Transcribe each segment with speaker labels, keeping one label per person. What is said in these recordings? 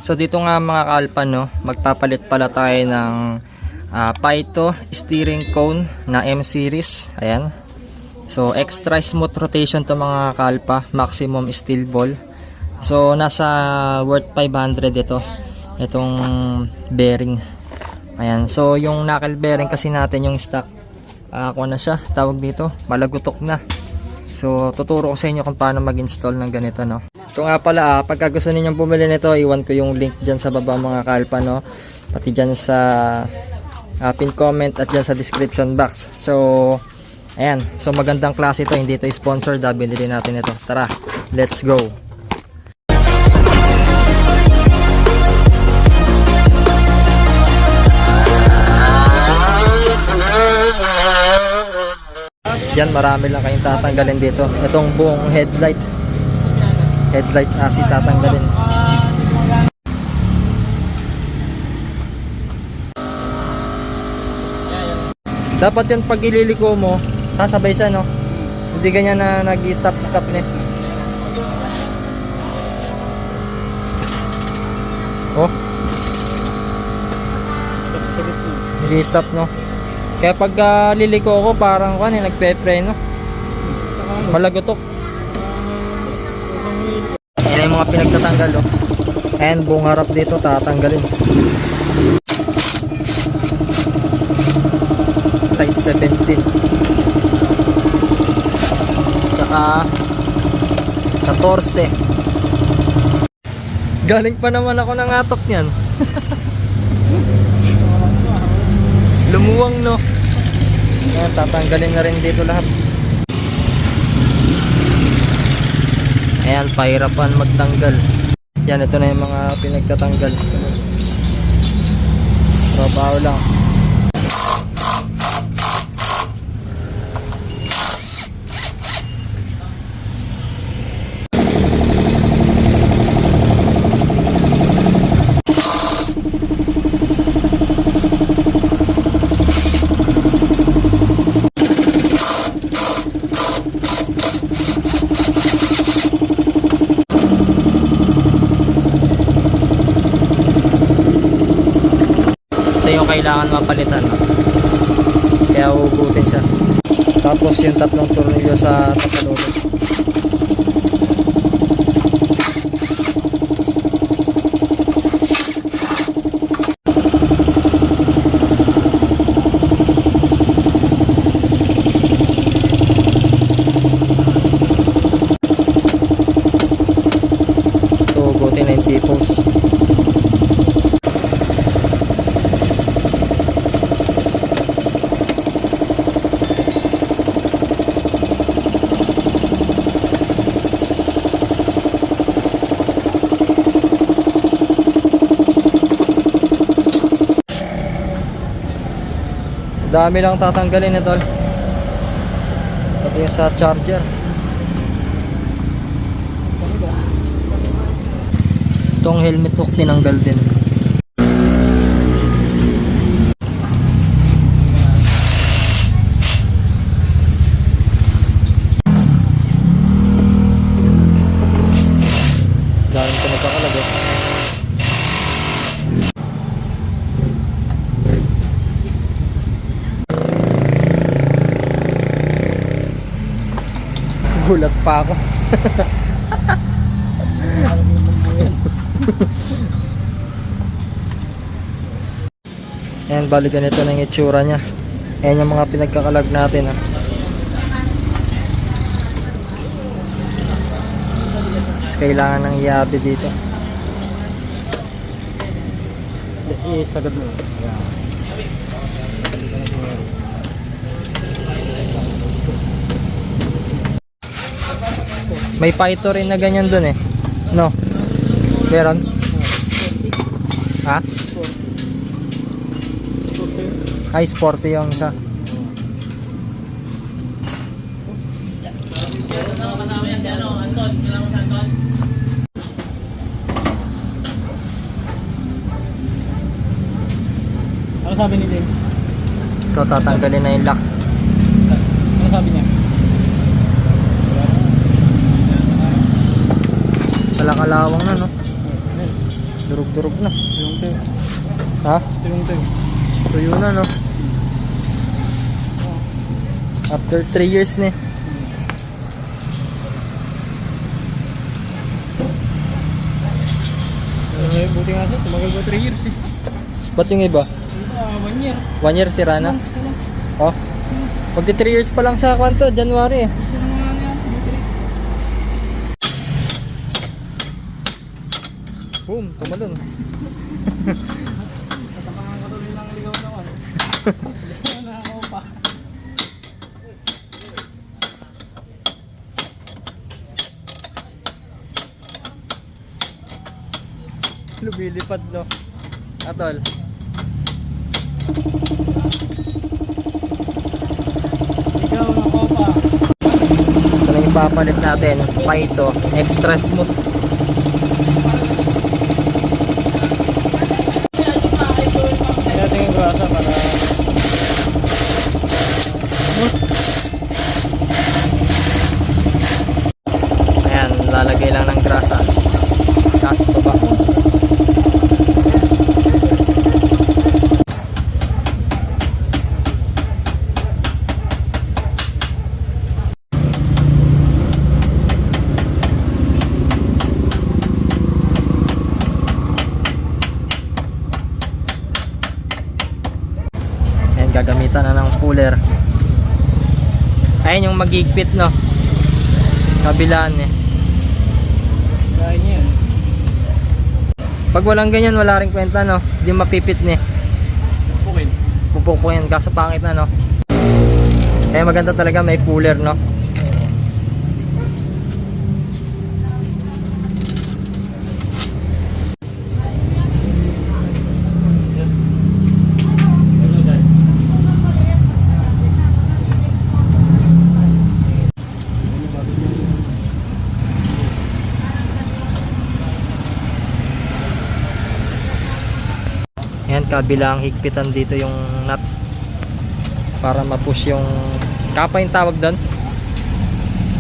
Speaker 1: So dito nga mga kalpa, no, magpapalit pala tayo ng Paito steering cone na M series. Ayan. So extra smooth rotation to mga kalpa, maximum steel ball. So nasa worth 500 ito. Itong bearing. Ayan. So yung knuckle bearing kasi natin yung stock, ako na siya, tawag dito, malagutok na. So tuturo ko sa inyo kung paano mag-install ng ganito, no. Ito nga pala, pagka gusto ninyong bumili nito, iwan ko yung link dyan sa baba mga kalpa, no. Pati dyan sa pin comment at dyan sa description box. So ayan, so magandang klase ito, hindi ito sponsored, binili natin ito. Tara, let's go. Yan, marami lang kayong tatanggalin dito. Itong buong headlight asi tatanggalin. Dapat yan pag ililiko mo, sasabay siya, no? Hindi ganyan na nag-stop na. Oh. Nag-stop, no? Kaya pag liliko ko, parang nagpe-preno. Malagotok. Ayan yung mga pinagtatanggal, oh. And buong harap dito tatanggalin. Size 17. Tsaka 14. Galing pa naman ako ng atok niyan. Lumuwang, no. Ayan, tatanggalin na rin dito lahat. Ayan, pahirapan magtanggal. Yan, ito na yung mga pinagtatanggal. Trabaho lang. Kailangan mapalitan, no? Kaya hugutin siya. Tapos yung tatlong tornilyo sa tapalulo. So hugutin na yung T-post. Dami lang tatanggalin ito. Pati yung sa charger. Itong helmet hook tinanggal din. Daming ko nagkakalag, eh. Gulat pa ako. Ayan, bali ganito na yung itsura nya. Ayan yung mga pinagkakalag natin, ha. Mas kailangan ng yabe dito.
Speaker 2: Sagad mo.
Speaker 1: May Paito rin na ganyan dun, eh. No? Meron? Ha? Ay, sporty yung isa.
Speaker 2: Ano sabi ni James?
Speaker 1: Ito, tatanggalin na yung lock.
Speaker 2: Ano sabi niya? Wala
Speaker 1: Kalakalawang na, no? Durog-durog na.
Speaker 2: Tuyong tuyo.
Speaker 1: Ha?
Speaker 2: Tuyong tuyo.
Speaker 1: Tuyo na, no? After 3 years na eh.
Speaker 2: Buti nga siya, tumagal ba 3 years eh.
Speaker 1: Ba't yung iba?
Speaker 2: 1 year.
Speaker 1: 1 year sira na?
Speaker 2: Months ka lang.
Speaker 1: Oh. Magti 3 years pa lang sa kwanto, January eh.
Speaker 2: Isa na nga yan, buti.
Speaker 1: Boom, tumalon.
Speaker 2: Tatapangan ko tuloy ng ligaw naman. Wala ako pa.
Speaker 1: Lumilipad, no? Atol.
Speaker 2: Ligaw na ko pa.
Speaker 1: Ito lang ipapalit natin. Paito. Extra smooth.
Speaker 2: Kaya natin yung grasa para
Speaker 1: Ayan, lalagay lang ng grasa. Taas baba. Ayan, gagamitan na ng puller. Ayan yung magigpit, no? Kabilaan eh.
Speaker 2: gaya niya yan.
Speaker 1: Pag walang ganyan, wala rin kwenta, no? Hindi mapipit ni.
Speaker 2: Pukin.
Speaker 1: Pupukuin, kaso pangit na, no? Kaya maganda talaga may puller, no? Ayan, kabilang higpitan dito yung nut para ma-push yung kapa, yung tawag doon,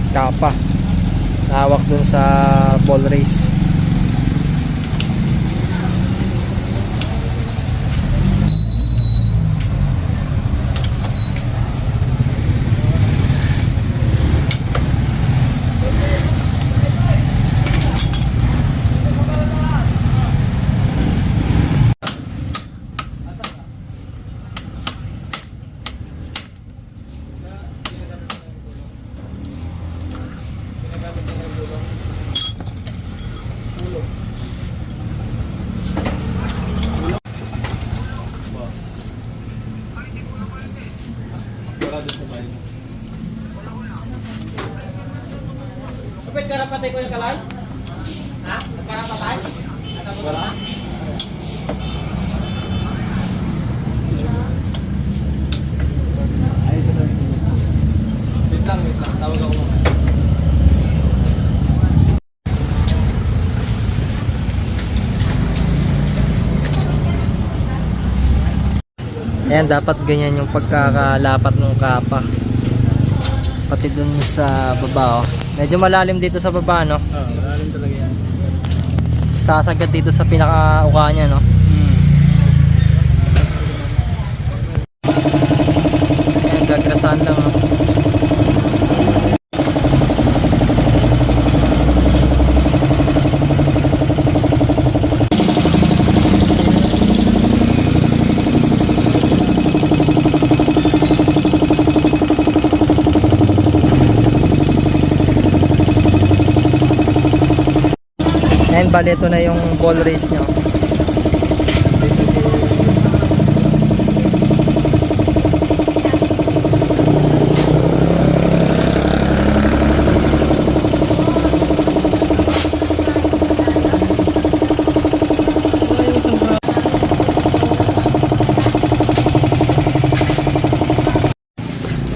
Speaker 1: kapa hawak doon sa ball race.
Speaker 3: Kapit karapatay ko yung kalay? Ha? Nagkarapatay? Wala.
Speaker 2: Ay, ito sa wait lang. Tawag ako mo.
Speaker 1: Ayan, dapat ganyan yung pagkakalapat ng kapa, pati dun sa baba, oh. Medyo malalim dito sa baba, no?
Speaker 2: Oo, malalim talaga yan.
Speaker 1: Sasagad dito sa pinaka-uka niya, no? Ayan, gagrasahan lang, no? Ayan, bali ito na yung ball race nyo.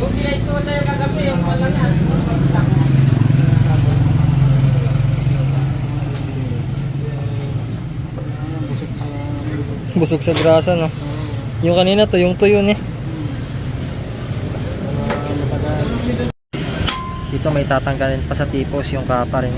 Speaker 3: Yung sila ito tayo kagabi, yung wala yan.
Speaker 1: Busog sa grasa, no? Yung kanina to, yung tuyo ni. Dito may tatanggalin pa sa tipos yung kapa rin.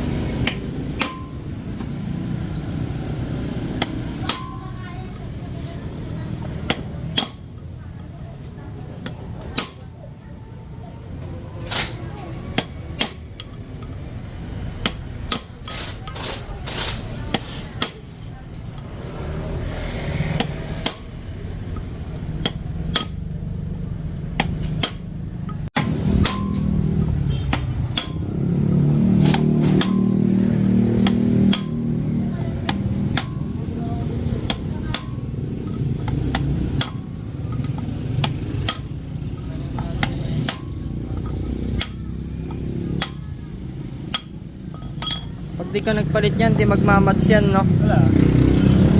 Speaker 1: ka nagpalit yan, di magmamats yan, no?
Speaker 2: Wala.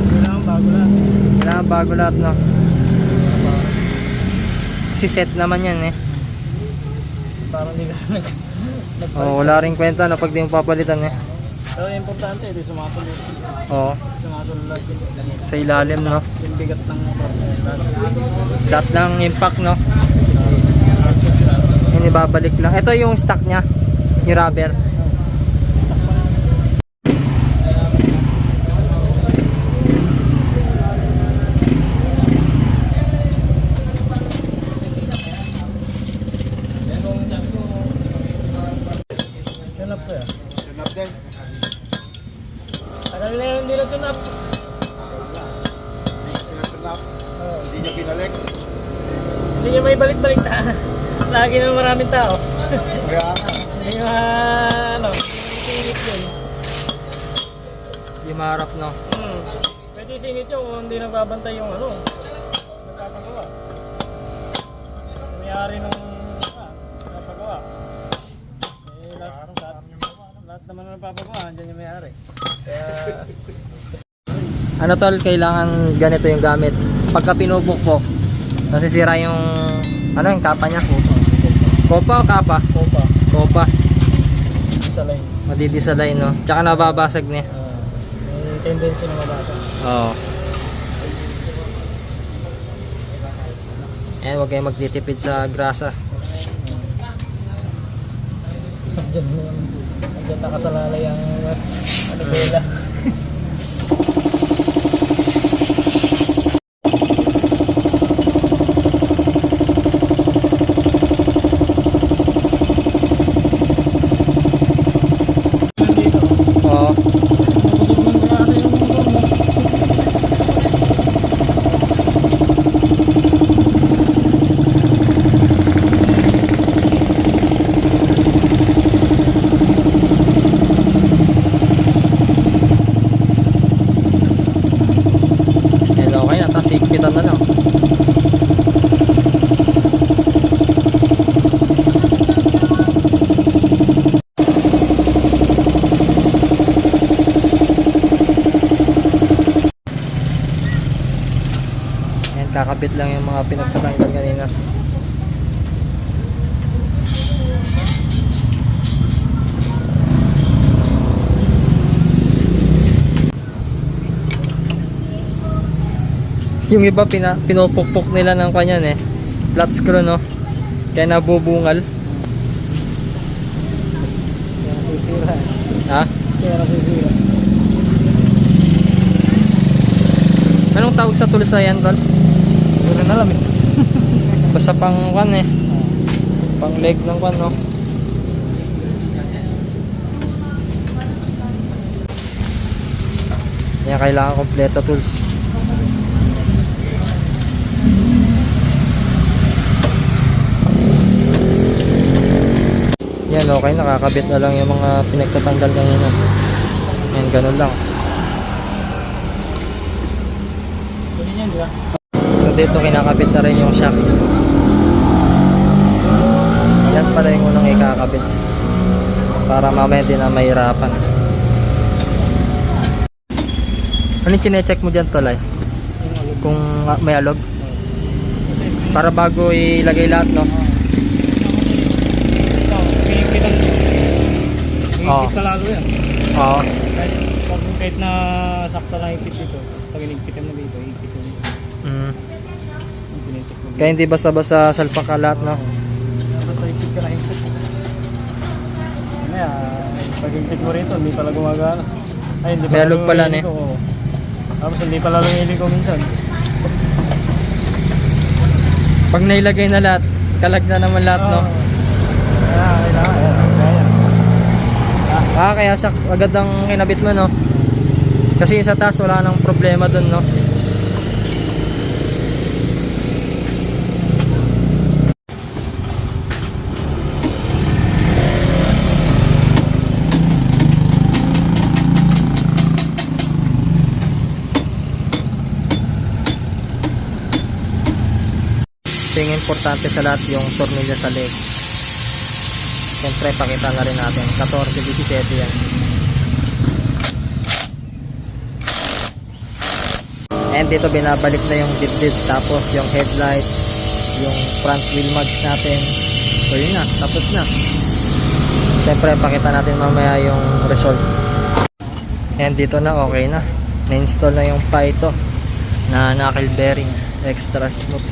Speaker 2: Kailangan bago lang.
Speaker 1: Kailangan bago lahat, no? Kasi set naman yan, eh.
Speaker 2: Parang hindi ka
Speaker 1: Oh, wala ring kwenta na pag di mo papalitan, eh.
Speaker 2: Pero importante, ito sumatulog.
Speaker 1: Oo,
Speaker 2: Sumatulog lahat
Speaker 1: sa ilalim, no?
Speaker 2: yung bigat ng motor.
Speaker 1: Lahat ng impact, no? Yun, ibabalik lang. Ito yung stock niya, yung rubber.
Speaker 2: Tunap ko yan. Tunap din. Tagal na yun, hindi na tunap.
Speaker 4: Hindi niya pinalik.
Speaker 2: Hindi niya may balik-balik na. Lagi na maraming tao.
Speaker 4: Kaya nga.
Speaker 2: Hindi nga, ano, singit yun.
Speaker 1: Yung maharap, no?
Speaker 2: Pwede singit yun kung hindi nagbabantay yung ano. Nagpapagawa. Mayari nung nagpapagawa. Eh, lahat naman na nagpapagawa, andyan yung mayari. Kaya,
Speaker 1: Ano tol, kailangan ganito yung gamit. Pagka pinupukpok, nasisira yung, ano yung kapa niya? Kopa o kapa?
Speaker 2: Kopa.
Speaker 1: Kopa.
Speaker 2: Isa line.
Speaker 1: Madidisalay, no? Tsaka nababasag niya.
Speaker 2: May tendency na mabasa.
Speaker 1: Oo. Eh, huwag kayong magtitipid sa grasa.
Speaker 2: Andyan nakasalalay ang anibela.
Speaker 1: Oo. Yan, okay na. Tapos ikitan na lang. Yan, kakabit lang yung mga pinagtatanggal kanina. Yung iba pinupukpok nila ng kanyan, eh. Flat screw, no? Kaya nabubungal.
Speaker 2: Kaya nasisira.
Speaker 1: Ha?
Speaker 2: Kaya nasisira.
Speaker 1: Anong tawag sa tools na yan, tol?
Speaker 2: Hindi rin alam eh.
Speaker 1: Basta pang kan, eh. Pang leg ng kan, no? Kaya kailangan kompleto tools. Yan, okay, nakakabit na lang yung mga pinagtatanggal kanina. Yan, ganun lang.
Speaker 2: Ganyan yan, di ba?
Speaker 1: So dito kinakabit na rin yung shock. Yan pala yung unang ikakabit. Para mamaya din na mahirapan. Ano yung chinecheck mo dyan, Tolay? Kung may alog? Para bago ilagay lahat, no? Oo.
Speaker 2: Higpit ka lalo yan.
Speaker 1: Oo.
Speaker 2: Kahit na sakto lang higpit dito. Pag inigpitan mo dito, higpit mo dito.
Speaker 1: Mm.
Speaker 2: Yung pinecheck mo dito.
Speaker 1: Kaya hindi basta-basta salpak ka lahat, no?
Speaker 2: Basta higpit ka na higpit. Kaya, pag higpit mo rito, hindi pala gumagana. Ay, hindi
Speaker 1: May alog pala,
Speaker 2: lumili ko, oo. Tapos hindi pala lumili ko minsan.
Speaker 1: Pag nailagay na lahat, kalag na naman lahat, no? Kaya agad ang kinabit mo, no? Kasi sa taas wala nang problema dun, no? Ito yung importante sa lahat, yung tornilyo sa leg. Siyempre pakita na rin natin 14-17 yan. And dito binabalik na yung dibdib, tapos yung headlight, yung front wheel mags natin. So yun na, tapos na. Siyempre pakita natin mamaya yung result. And dito na, okay na. Na-install na yung Pyto na knuckle bearing, extra smooth.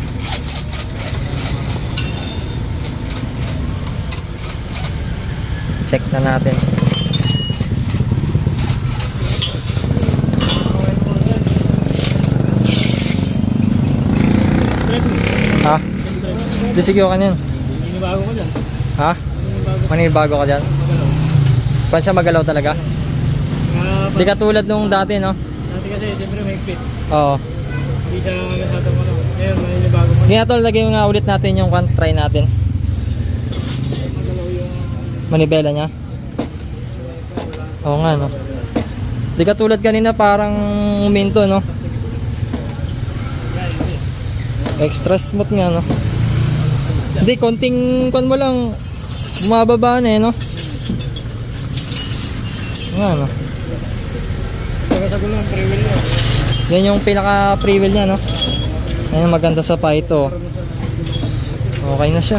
Speaker 1: Check na natin. Ha? Di sige ka niyan.
Speaker 2: Inibago ko dyan.
Speaker 1: Ha? Manibago ka dyan? Paano siya magalaw talaga? Di katulad nung dati, no?
Speaker 2: Dati kasi siyempre may fit.
Speaker 1: Oo.
Speaker 2: Hindi siya nasatang ano. Ngayon, maninibago mo.
Speaker 1: Hindi na tol, lagay nga ulit natin yung try natin.
Speaker 2: Magalaw yung...
Speaker 1: Manibela niya. Oo nga, no? Di katulad kanina parang uminto, no? Extra smooth nga, no? Hindi, konting kon mo lang bumababa na, no? Nga, no?
Speaker 2: Pagkasagulo ng pre-wheel niya.
Speaker 1: Yan yung pinaka pre-wheel niya, no? Yan yung maganda sa Pyto. Okay na siya.